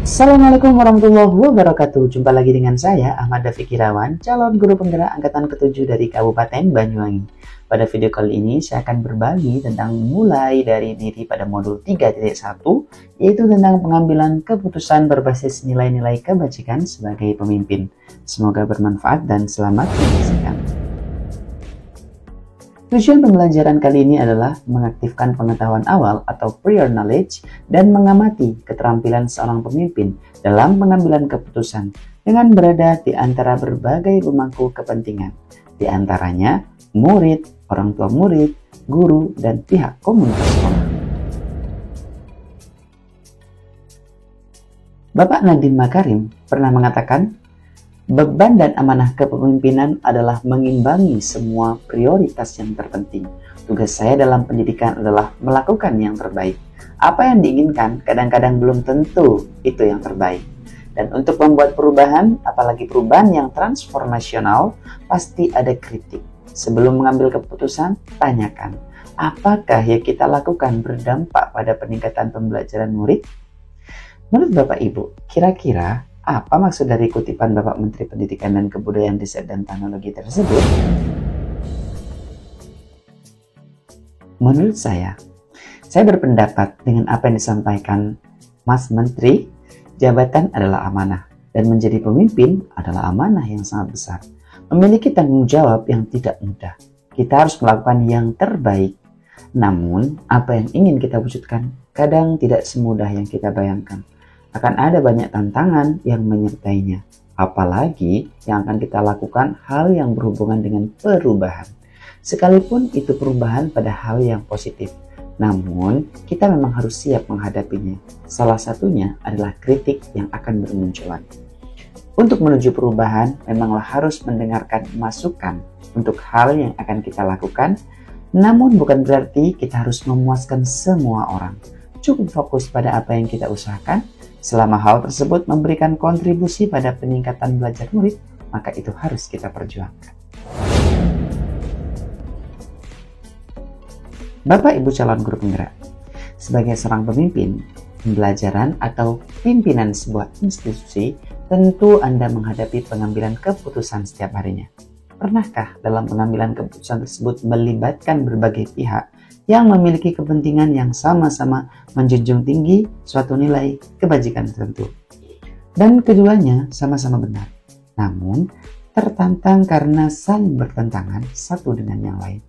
Assalamualaikum warahmatullahi wabarakatuh. Jumpa lagi dengan saya, Ahmad Dafiq Irawan, calon guru penggerak angkatan ke-7 dari Kabupaten Banyuwangi. Pada video kali ini, saya akan berbagi tentang mulai dari diri pada modul 3.1, yaitu tentang pengambilan keputusan berbasis nilai-nilai kebajikan sebagai pemimpin. Semoga bermanfaat dan selamat menyaksikan. Tujuan pembelajaran kali ini adalah mengaktifkan pengetahuan awal atau prior knowledge dan mengamati keterampilan seorang pemimpin dalam pengambilan keputusan dengan berada di antara berbagai pemangku kepentingan, di antaranya murid, orang tua murid, guru, dan pihak komunitas sekolah. Bapak Nadiem Makarim pernah mengatakan, beban dan amanah kepemimpinan adalah mengimbangi semua prioritas yang terpenting. Tugas saya dalam pendidikan adalah melakukan yang terbaik. Apa yang diinginkan kadang-kadang belum tentu itu yang terbaik. Dan untuk membuat perubahan, apalagi perubahan yang transformasional, pasti ada kritik. Sebelum mengambil keputusan, tanyakan, apakah yang kita lakukan berdampak pada peningkatan pembelajaran murid? Menurut Bapak Ibu, kira-kira apa maksud dari kutipan Bapak Menteri Pendidikan dan Kebudayaan, Riset dan Teknologi tersebut? Menurut saya berpendapat dengan apa yang disampaikan Mas Menteri, jabatan adalah amanah dan menjadi pemimpin adalah amanah yang sangat besar. Memiliki tanggung jawab yang tidak mudah. Kita harus melakukan yang terbaik. Namun, apa yang ingin kita wujudkan kadang tidak semudah yang kita bayangkan. Akan ada banyak tantangan yang menyertainya, apalagi yang akan kita lakukan hal yang berhubungan dengan perubahan. Sekalipun itu perubahan pada hal yang positif, namun kita memang harus siap menghadapinya. Salah satunya adalah kritik yang akan bermunculan. Untuk menuju perubahan, memanglah harus mendengarkan masukan untuk hal yang akan kita lakukan, namun bukan berarti kita harus memuaskan semua orang. Cukup fokus pada apa yang kita usahakan. Selama hal tersebut memberikan kontribusi pada peningkatan belajar murid, maka itu harus kita perjuangkan. Bapak Ibu calon guru penggerak, sebagai seorang pemimpin, pembelajaran atau pimpinan sebuah institusi, tentu Anda menghadapi pengambilan keputusan setiap harinya. Pernahkah dalam pengambilan keputusan tersebut melibatkan berbagai pihak yang memiliki kepentingan yang sama-sama menjunjung tinggi suatu nilai kebajikan tertentu? Dan keduanya sama-sama benar, namun tertantang karena saling bertentangan satu dengan yang lain.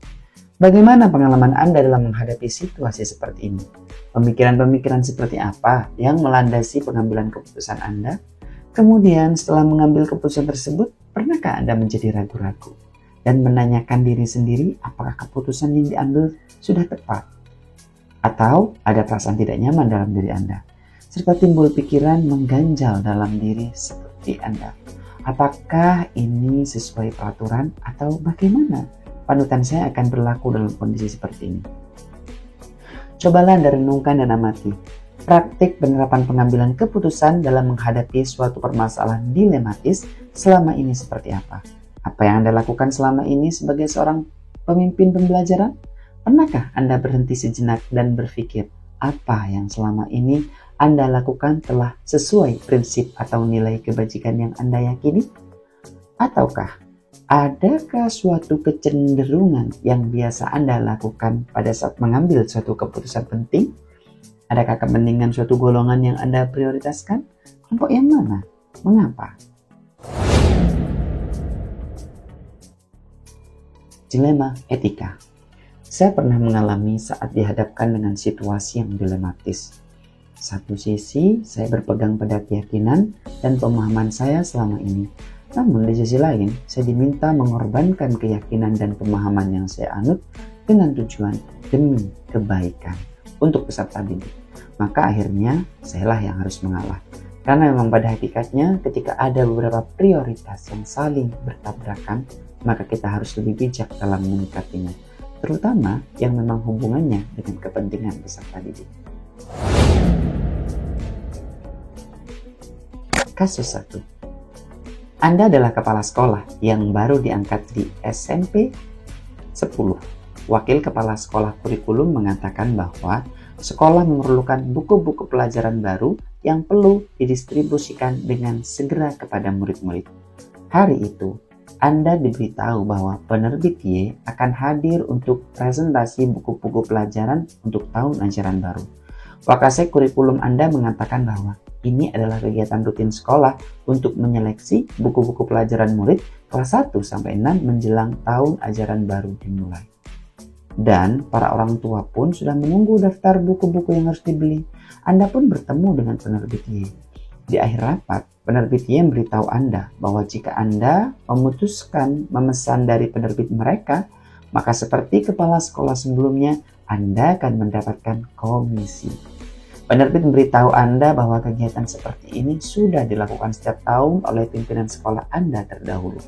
Bagaimana pengalaman Anda dalam menghadapi situasi seperti ini? Pemikiran-pemikiran seperti apa yang melandasi pengambilan keputusan Anda? Kemudian setelah mengambil keputusan tersebut, pernahkah Anda menjadi ragu-ragu dan menanyakan diri sendiri apakah keputusan yang diambil sudah tepat? Atau ada perasaan tidak nyaman dalam diri Anda, serta timbul pikiran mengganjal dalam diri seperti Anda. Apakah ini sesuai peraturan atau bagaimana panutan saya akan berlaku dalam kondisi seperti ini? Cobalah Anda renungkan dan amati praktik penerapan pengambilan keputusan dalam menghadapi suatu permasalahan dilematis selama ini seperti apa. Apa yang Anda lakukan selama ini sebagai seorang pemimpin pembelajaran? Pernahkah Anda berhenti sejenak dan berpikir, apa yang selama ini Anda lakukan telah sesuai prinsip atau nilai kebajikan yang Anda yakini? Ataukah adakah suatu kecenderungan yang biasa Anda lakukan pada saat mengambil suatu keputusan penting? Adakah kepentingan suatu golongan yang Anda prioritaskan? Kelompok yang mana? Mengapa? Dilema etika. Saya pernah mengalami saat dihadapkan dengan situasi yang dilematis. Satu sisi, saya berpegang pada keyakinan dan pemahaman saya selama ini. Namun di sisi lain, saya diminta mengorbankan keyakinan dan pemahaman yang saya anut dengan tujuan demi kebaikan untuk peserta didik. Maka akhirnya, sayalah yang harus mengalah. Karena memang pada hakikatnya ketika ada beberapa prioritas yang saling bertabrakan, maka kita harus lebih bijak dalam menyikapinya, terutama yang memang hubungannya dengan kepentingan peserta didik. Kasus 1. Anda adalah kepala sekolah yang baru diangkat di SMP 10. Wakil kepala sekolah kurikulum mengatakan bahwa sekolah memerlukan buku-buku pelajaran baru yang perlu didistribusikan dengan segera kepada murid-murid. Hari itu, Anda diberitahu bahwa penerbit Y akan hadir untuk presentasi buku-buku pelajaran untuk tahun ajaran baru. Wakase kurikulum Anda mengatakan bahwa ini adalah kegiatan rutin sekolah untuk menyeleksi buku-buku pelajaran murid kelas 1 sampai 6 menjelang tahun ajaran baru dimulai. Dan para orang tua pun sudah menunggu daftar buku-buku yang harus dibeli. Anda pun bertemu dengan penerbit Y. Di akhir rapat, penerbit Y memberitahu Anda bahwa jika Anda memutuskan memesan dari penerbit mereka, maka seperti kepala sekolah sebelumnya, Anda akan mendapatkan komisi. Penerbit memberitahu Anda bahwa kegiatan seperti ini sudah dilakukan setiap tahun oleh pimpinan sekolah Anda terdahulu.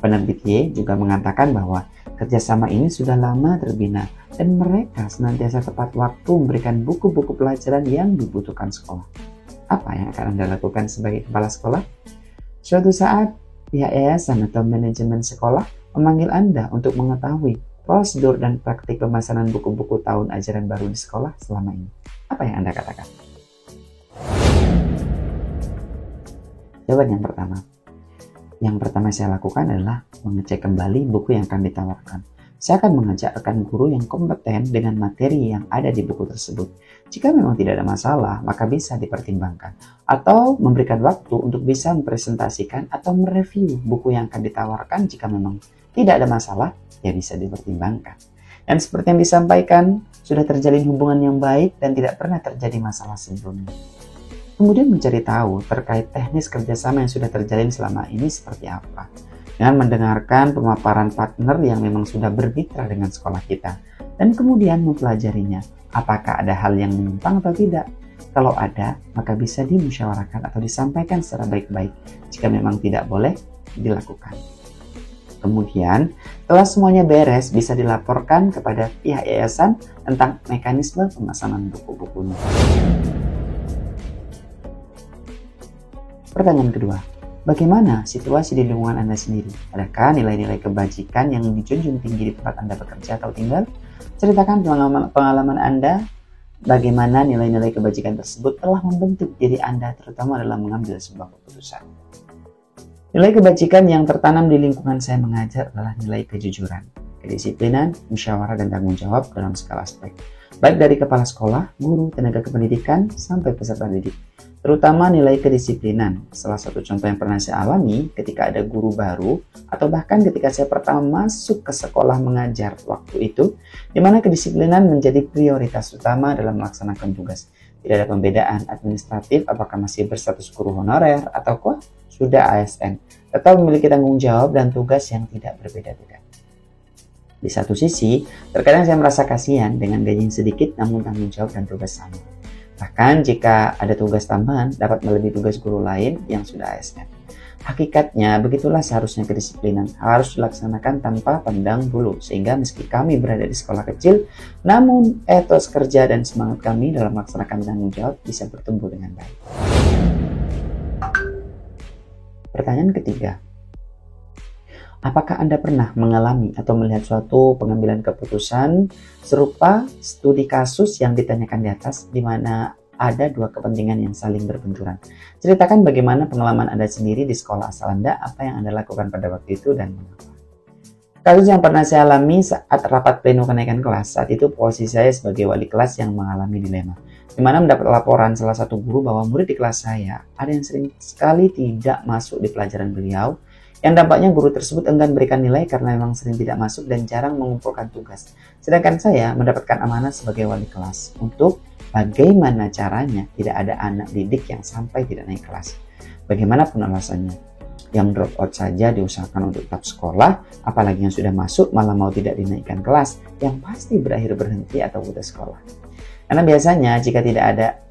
Penerbit Y juga mengatakan bahwa kerjasama ini sudah lama terbina dan mereka senantiasa tepat waktu memberikan buku-buku pelajaran yang dibutuhkan sekolah. Apa yang akan Anda lakukan sebagai kepala sekolah? Suatu saat, pihak yayasan atau manajemen sekolah memanggil Anda untuk mengetahui prosedur dan praktik pemesanan buku-buku tahun ajaran baru di sekolah selama ini. Apa yang Anda katakan? Jawaban yang pertama. Yang pertama saya lakukan adalah mengecek kembali buku yang akan ditawarkan. Saya akan mengajak rekan guru yang kompeten dengan materi yang ada di buku tersebut. Jika memang tidak ada masalah, maka bisa dipertimbangkan. Atau memberikan waktu untuk bisa mempresentasikan atau mereview buku yang akan ditawarkan. Jika memang tidak ada masalah, ya bisa dipertimbangkan. Dan seperti yang disampaikan, sudah terjalin hubungan yang baik dan tidak pernah terjadi masalah sebelumnya. Kemudian mencari tahu terkait teknis kerjasama yang sudah terjalin selama ini seperti apa. Dengan mendengarkan pemaparan partner yang memang sudah bermitra dengan sekolah kita. Dan kemudian mempelajarinya, apakah ada hal yang menyimpang atau tidak. Kalau ada, maka bisa dimusyawarahkan atau disampaikan secara baik-baik. Jika memang tidak boleh, dilakukan. Kemudian, setelah semuanya beres, bisa dilaporkan kepada pihak yayasan tentang mekanisme pemesanan buku-bukunya. Pertanyaan kedua, bagaimana situasi di lingkungan Anda sendiri? Adakah nilai-nilai kebajikan yang dijunjung tinggi di tempat Anda bekerja atau tinggal? Ceritakan pengalaman Anda, bagaimana nilai-nilai kebajikan tersebut telah membentuk diri Anda, terutama dalam mengambil sebuah keputusan. Nilai kebajikan yang tertanam di lingkungan saya mengajar adalah nilai kejujuran, kedisiplinan, musyawarah, dan tanggung jawab dalam segala aspek. Baik dari kepala sekolah, guru, tenaga kependidikan, sampai peserta didik. Terutama nilai kedisiplinan. Salah satu contoh yang pernah saya alami ketika ada guru baru, atau bahkan ketika saya pertama masuk ke sekolah mengajar waktu itu, di mana kedisiplinan menjadi prioritas utama dalam melaksanakan tugas. Tidak ada pembedaan administratif apakah masih berstatus guru honorer atau sudah ASN, tetap memiliki tanggung jawab dan tugas yang tidak berbeda-beda. Di satu sisi, terkadang saya merasa kasihan dengan gaji yang sedikit namun tanggung jawab dan tugas sama. Bahkan jika ada tugas tambahan dapat melebihi tugas guru lain yang sudah ASN. Hakikatnya begitulah seharusnya kedisiplinan harus dilaksanakan tanpa pandang bulu, sehingga meski kami berada di sekolah kecil, namun etos kerja dan semangat kami dalam melaksanakan tanggung jawab bisa bertumbuh dengan baik. Pertanyaan ketiga, apakah Anda pernah mengalami atau melihat suatu pengambilan keputusan serupa studi kasus yang ditanyakan di atas, di mana ada dua kepentingan yang saling berbenturan? Ceritakan bagaimana pengalaman Anda sendiri di sekolah asal Anda, apa yang Anda lakukan pada waktu itu dan mengapa. Kasus yang pernah saya alami saat rapat pleno kenaikan kelas, saat itu posisi saya sebagai wali kelas yang mengalami dilema, di mana mendapat laporan salah satu guru bahwa murid di kelas saya ada yang sering sekali tidak masuk di pelajaran beliau, yang dampaknya guru tersebut enggan berikan nilai karena memang sering tidak masuk dan jarang mengumpulkan tugas. Sedangkan saya mendapatkan amanah sebagai wali kelas untuk bagaimana caranya tidak ada anak didik yang sampai tidak naik kelas. Bagaimanapun alasannya, yang drop out saja diusahakan untuk tetap sekolah, apalagi yang sudah masuk malah mau tidak dinaikkan kelas, yang pasti berakhir berhenti atau putus sekolah. Karena biasanya jika tidak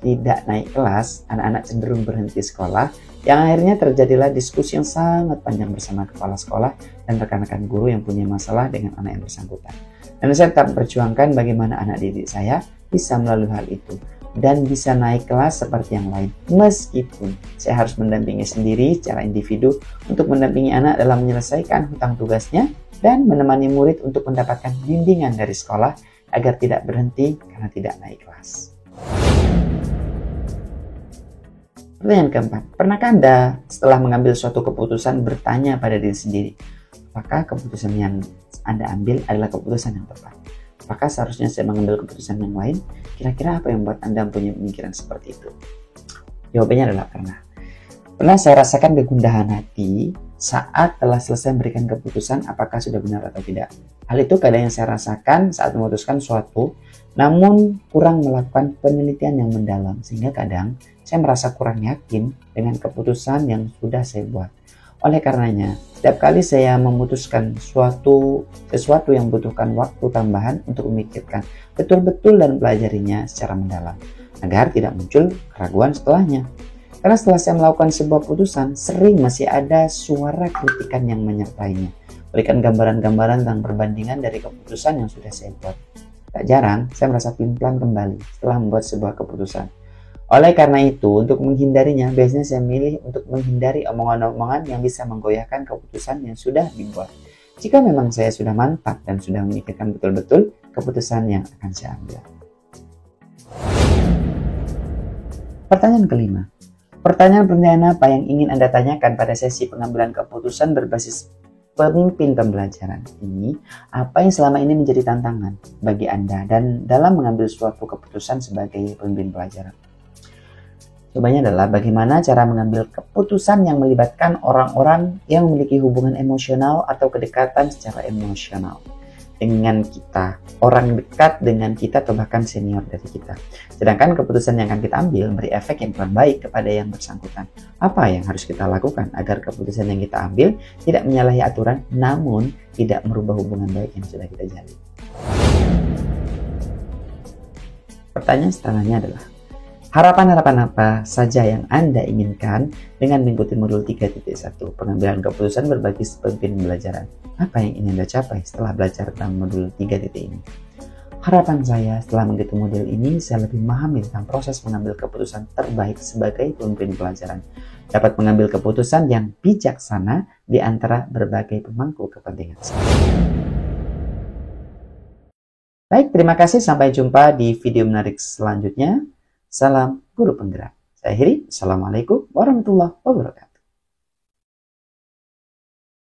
naik kelas, anak-anak cenderung berhenti sekolah, yang akhirnya terjadilah diskusi yang sangat panjang bersama kepala sekolah dan rekan-rekan guru yang punya masalah dengan anak yang bersangkutan. Dan saya tetap perjuangkan bagaimana anak didik saya bisa melalui hal itu dan bisa naik kelas seperti yang lain, meskipun saya harus mendampingi sendiri secara individu untuk mendampingi anak dalam menyelesaikan hutang tugasnya dan menemani murid untuk mendapatkan bimbingan dari sekolah agar tidak berhenti karena tidak naik kelas. Pertanyaan keempat, pernahkah Anda setelah mengambil suatu keputusan bertanya pada diri sendiri, apakah keputusan yang Anda ambil adalah keputusan yang tepat? Apakah seharusnya saya mengambil keputusan yang lain? Kira-kira apa yang membuat Anda punya pemikiran seperti itu? Jawabannya adalah pernah. Pernah saya rasakan kegundahan hati saat telah selesai memberikan keputusan apakah sudah benar atau tidak. Hal itu kadang yang saya rasakan saat memutuskan suatu, namun kurang melakukan penelitian yang mendalam, sehingga kadang saya merasa kurang yakin dengan keputusan yang sudah saya buat. Oleh karenanya, setiap kali saya memutuskan sesuatu yang membutuhkan waktu tambahan untuk memikirkan betul-betul dan pelajarinya secara mendalam, agar tidak muncul keraguan setelahnya. Karena setelah saya melakukan sebuah putusan, sering masih ada suara kritikan yang menyertainya, berikan gambaran-gambaran tentang perbandingan dari keputusan yang sudah saya buat. Tak jarang, saya merasa pelin-pelan kembali setelah membuat sebuah keputusan. Oleh karena itu, untuk menghindarinya, biasanya saya milih untuk menghindari omongan-omongan yang bisa menggoyahkan keputusan yang sudah dibuat. Jika memang saya sudah mantap dan sudah memikirkan betul-betul keputusan yang akan saya ambil. Pertanyaan kelima. Pertanyaan apa yang ingin Anda tanyakan pada sesi pengambilan keputusan berbasis pemimpin pembelajaran ini? Apa yang selama ini menjadi tantangan bagi Anda dan dalam mengambil suatu keputusan sebagai pemimpin pelajaran? Jawabannya adalah bagaimana cara mengambil keputusan yang melibatkan orang-orang yang memiliki hubungan emosional atau kedekatan secara emosional dengan kita, orang dekat dengan kita atau bahkan senior dari kita. Sedangkan keputusan yang akan kita ambil memberi efek yang kurang baik kepada yang bersangkutan. Apa yang harus kita lakukan agar keputusan yang kita ambil tidak menyalahi aturan namun tidak merubah hubungan baik yang sudah kita jalin? Pertanyaan setelahnya adalah, harapan-harapan apa saja yang Anda inginkan dengan mengikuti modul 3.1 pengambilan keputusan berbasis pemimpin pembelajaran? Apa yang ingin Anda capai setelah belajar tentang modul 3 ini? Harapan saya setelah mengikuti modul ini, saya lebih memahami tentang proses mengambil keputusan terbaik sebagai pemimpin pelajaran. Dapat mengambil keputusan yang bijaksana di antara berbagai pemangku kepentingan. Baik, terima kasih. Sampai jumpa di video menarik selanjutnya. Salam Guru Penggerak. Saya akhiri. Assalamualaikum warahmatullahi wabarakatuh.